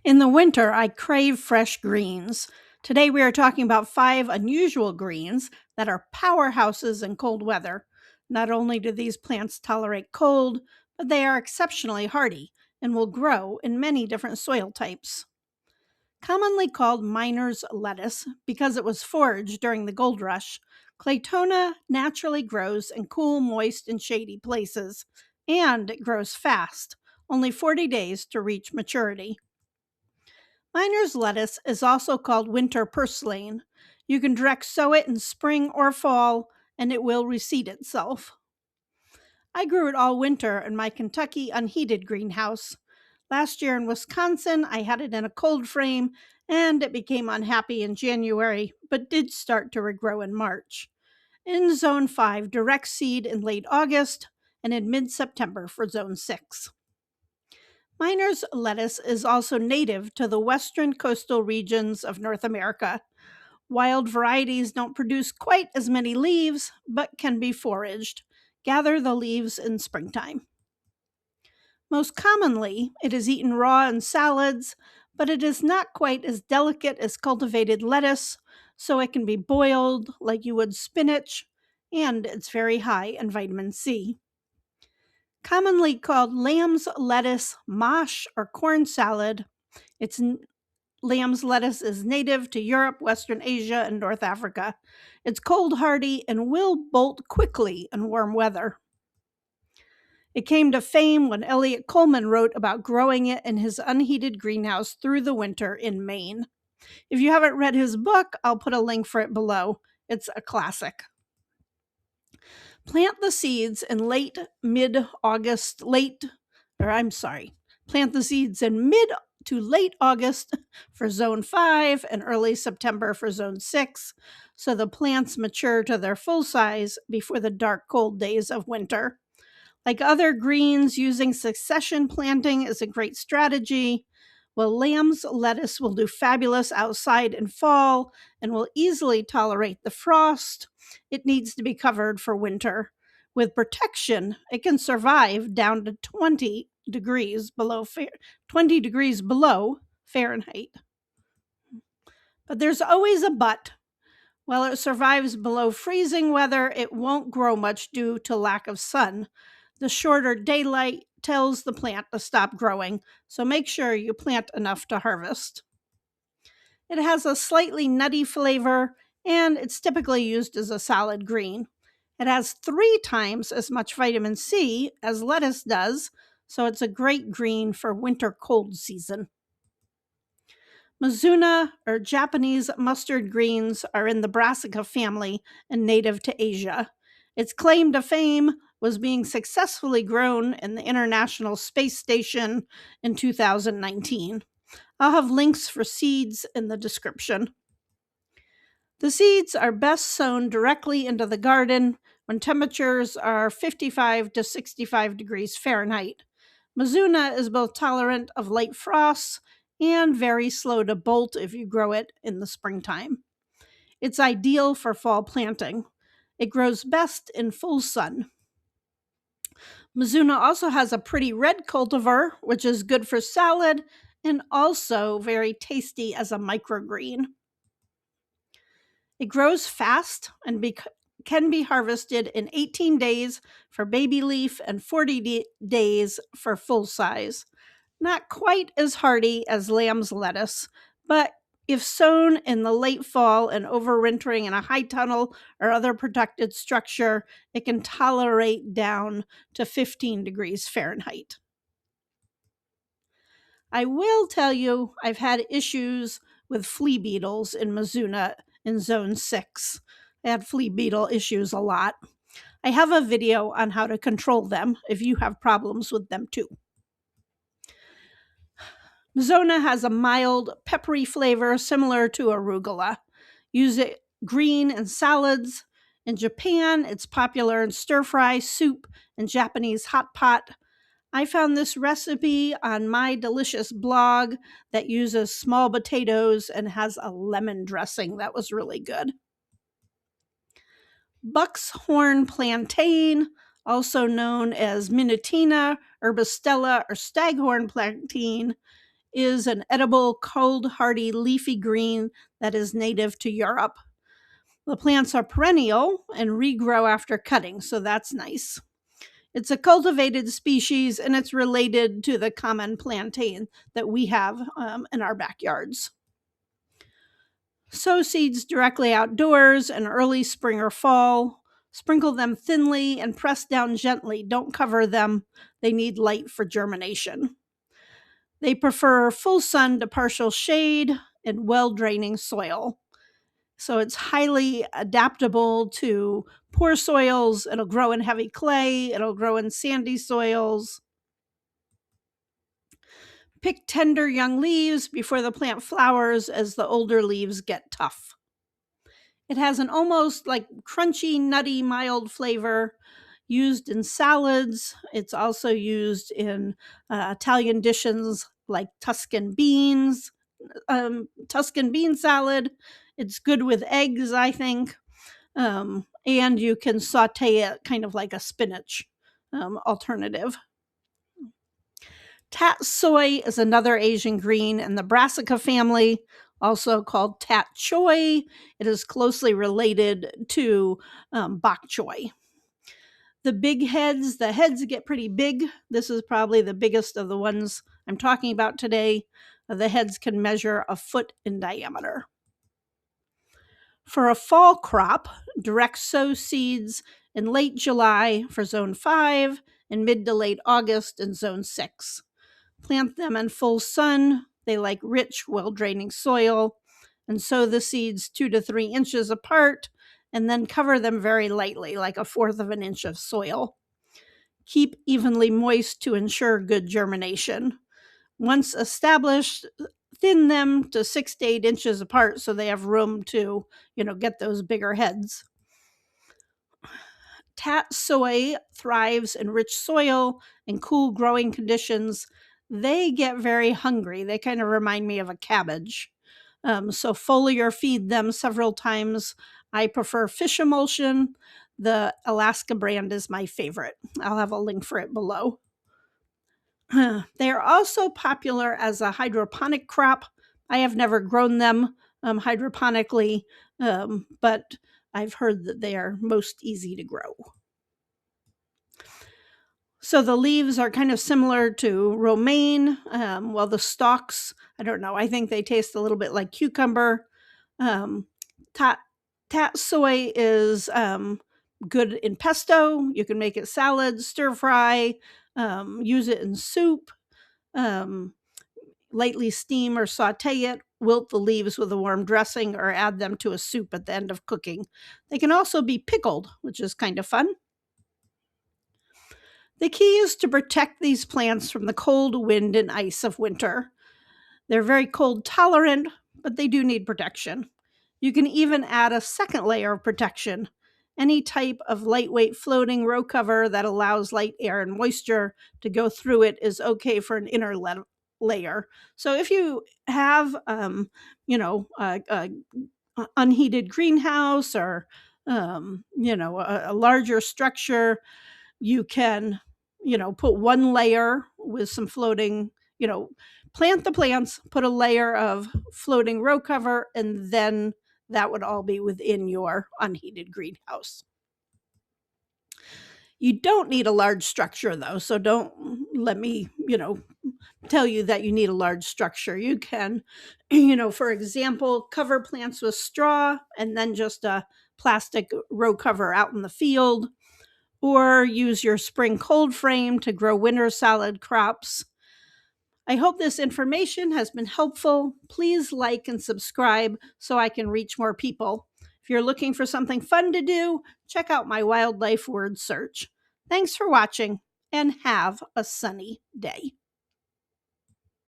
In the winter, I crave fresh greens. Today, we are talking about 5 unusual greens that are powerhouses in cold weather. Not only do these plants tolerate cold, but they are exceptionally hardy and will grow in many different soil types. Commonly called miner's lettuce because it was foraged during the gold rush, Claytona naturally grows in cool, moist, and shady places, and it grows fast, only 40 days to reach maturity. Miner's lettuce is also called winter purslane. You can direct sow it in spring or fall, and it will reseed itself. I grew it all winter in my Kentucky unheated greenhouse. Last year in Wisconsin, I had it in a cold frame, and it became unhappy in January, but did start to regrow in March. In Zone 5, direct seed in late August, and in mid September for Zone 6. Miner's lettuce is also native to the western coastal regions of North America. Wild varieties don't produce quite as many leaves, but can be foraged. Gather the leaves in springtime. Most commonly, it is eaten raw in salads, but it is not quite as delicate as cultivated lettuce, so it can be boiled like you would spinach, and it's very high in vitamin C. Commonly called lamb's lettuce, mache, or corn salad, its lamb's lettuce is native to Europe, Western Asia, and North Africa. It's cold hardy and will bolt quickly in warm weather. It came to fame when Eliot Coleman wrote about growing it in his unheated greenhouse through the winter in Maine. If you haven't read his book, I'll put a link for it below. It's a classic. Plant the seeds in plant the seeds in mid to late August for Zone 5 and early September for Zone 6, so the plants mature to their full size before the dark, cold days of winter. Like other greens, using succession planting is a great strategy. Well, lamb's lettuce will do fabulous outside in fall and will easily tolerate the frost. It needs to be covered for winter. With protection, it can survive down to 20 degrees below 20 degrees below Fahrenheit. But there's always a but. While it survives below freezing weather, it won't grow much due to lack of sun. The shorter daylight tells the plant to stop growing, so make sure you plant enough to harvest. It has a slightly nutty flavor, and it's typically used as a salad green. It has 3 times as much vitamin C as lettuce does, so it's a great green for winter cold season. Mizuna, or Japanese mustard greens, are in the brassica family and native to Asia. Its claim to fame was being successfully grown in the International Space Station in 2019. I'll have links for seeds in the description. The seeds are best sown directly into the garden when temperatures are 55 to 65 degrees Fahrenheit. Mizuna is both tolerant of late frosts and very slow to bolt if you grow it in the springtime. It's ideal for fall planting. It grows best in full sun. Mizuna also has a pretty red cultivar, which is good for salad and also very tasty as a microgreen. It grows fast and can be harvested in 18 days for baby leaf and 40 days for full size. Not quite as hardy as lamb's lettuce, but if sown in the late fall and overwintering in a high tunnel or other protected structure, it can tolerate down to 15 degrees Fahrenheit. I will tell you, I've had issues with flea beetles in Mizuna in Zone 6. I had flea beetle issues a lot. I have a video on how to control them if you have problems with them too. Mizuna has a mild, peppery flavor similar to arugula. Use it green in salads. In Japan, it's popular in stir-fry, soup, and Japanese hot pot. I found this recipe on my delicious blog that uses small potatoes and has a lemon dressing that was really good. Buck's horn plantain, also known as Minutina, herbostella, or staghorn plantain, is an edible, cold, hardy, leafy green that is native to Europe. The plants are perennial and regrow after cutting, so that's nice. It's a cultivated species and it's related to the common plantain that we have in our backyards. Sow seeds directly outdoors in early spring or fall. Sprinkle them thinly and press down gently. Don't cover them. They need light for germination. They prefer full sun to partial shade and well draining soil. So it's highly adaptable to poor soils. It'll grow in heavy clay, it'll grow in sandy soils. Pick tender young leaves before the plant flowers as the older leaves get tough. It has an almost like crunchy, nutty, mild flavor used in salads. It's also used in Italian dishes like Tuscan bean salad. It's good with eggs, I think. And you can saute it kind of like a spinach alternative. Tatsoi is another Asian green in the Brassica family, also called Tatsoi. It is closely related to bok choy. The heads get pretty big. This is probably the biggest of the ones I'm talking about today. The heads can measure a foot in diameter. For a fall crop, direct sow seeds in late July for zone 5 and mid to late August in zone 6. Plant them in full sun. They like rich, well-draining soil, and sow the seeds 2 to 3 inches apart, and then cover them very lightly, like 1/4 of an inch of soil. Keep evenly moist to ensure good germination. Once established, thin them to 6 to 8 inches apart so they have room to, get those bigger heads. Tatsoi thrives in rich soil and cool growing conditions. They get very hungry. They kind of remind me of a cabbage. So foliar feed them several times. I prefer fish emulsion. The Alaska brand is my favorite. I'll have a link for it below. They are also popular as a hydroponic crop. I have never grown them hydroponically, but I've heard that they are most easy to grow. So the leaves are kind of similar to romaine. Well, the stalks, I don't know. I think they taste a little bit like cucumber. Tatsoi is good in pesto. You can make it salad, stir fry, use it in soup, lightly steam or saute it, wilt the leaves with a warm dressing, or add them to a soup at the end of cooking. They can also be pickled, which is kind of fun. The key is to protect these plants from the cold, wind, and ice of winter. They're very cold tolerant, but they do need protection. You can even add a second layer of protection. Any type of lightweight floating row cover that allows light air and moisture to go through it is okay for an inner layer. So if you have, a unheated greenhouse or, a larger structure, you can, put one layer with some floating, plant the plants, put a layer of floating row cover, and then that would all be within your unheated greenhouse. You don't need a large structure though, so don't let me, tell you that you need a large structure. You can, for example, cover plants with straw and then just a plastic row cover out in the field, or use your spring cold frame to grow winter salad crops. I hope this information has been helpful. Please like and subscribe so I can reach more people. If you're looking for something fun to do, check out my wildlife word search. Thanks for watching and have a sunny day.